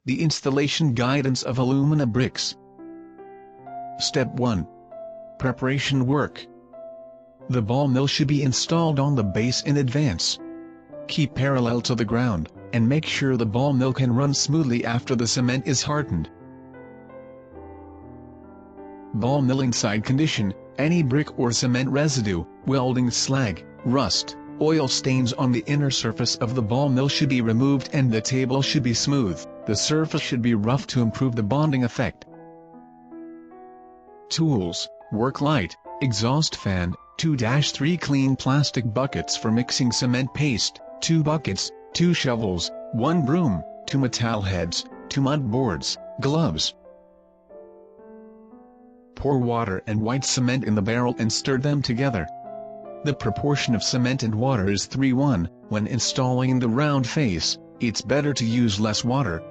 the installation guidance of alumina bricks. Step 1. Preparation work. The ball mill should be installed on the base in advance. Keep parallel to the ground, and make sure the ball mill can run smoothly after the cement is hardened. Ball milling side condition: any brick or cement residue, welding slag, rust, oil stains on the inner surface of the ball mill should be removed and the table should be smooth. The surface should be rough to improve the bonding effect. Tools: work light, exhaust fan, 2-3 clean plastic buckets for mixing cement paste, 2 buckets, 2 shovels, 1 broom, 2 metal heads, 2 mud boards, gloves. Pour water and white cement in the barrel and stir them together. The proportion of cement and water is 3:1. When installing the round face, it's better to use less water.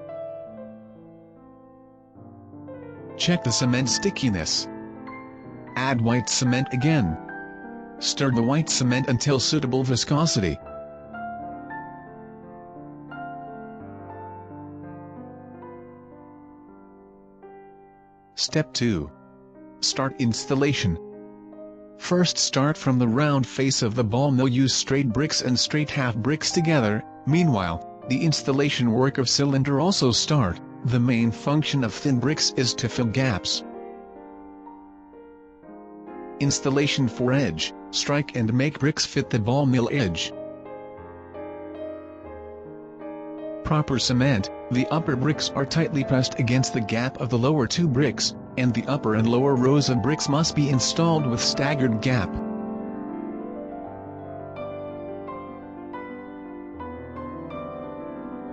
Check the cement stickiness. Add white cement again. Stir the white cement until suitable viscosity. Step 2. Start installation. First, start from the round face of the ball mill. Use straight bricks and straight half bricks together. Meanwhile, the installation work of cylinder also start. The main function of thin bricks is to fill gaps. Installation for edge: strike and make bricks fit the ball mill edge. Proper cement: the upper bricks are tightly pressed against the gap of the lower 2 bricks, and the upper and lower rows of bricks must be installed with staggered gap.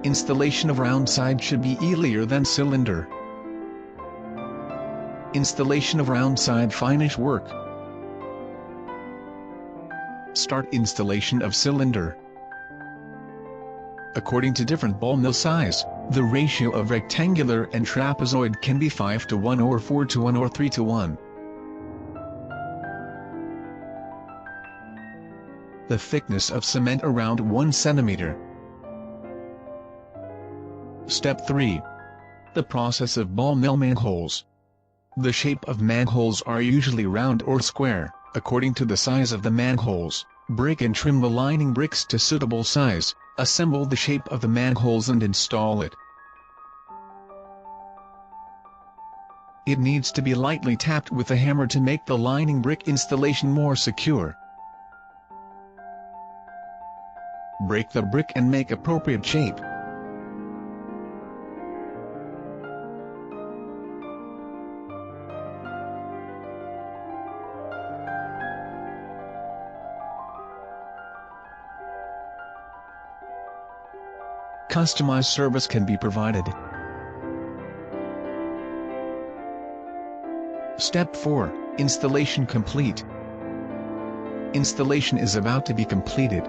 Installation of round side should be easier than cylinder. Installation of round side finish work. Start installation of cylinder. According to different ball mill size, the ratio of rectangular and trapezoid can be 5:1 or 4:1 or 3:1. The thickness of cement around 1 cm. Step 3. The process of ball mill manholes. The shape of manholes are usually round or square. According to the size of the manholes, break and trim the lining bricks to suitable size. Assemble the shape of the manholes and install it. It needs to be lightly tapped with a hammer to make the lining brick installation more secure. Break the brick and make appropriate shape. Customized service can be provided. Step 4. Installation complete. Installation is about to be completed.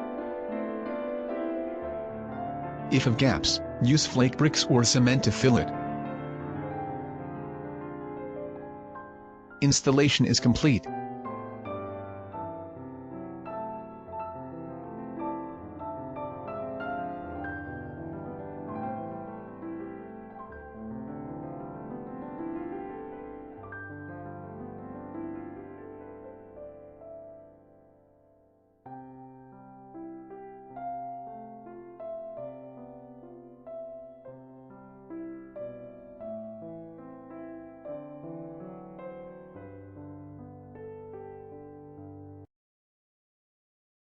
If of gaps, use flake bricks or cement to fill it. Installation is complete.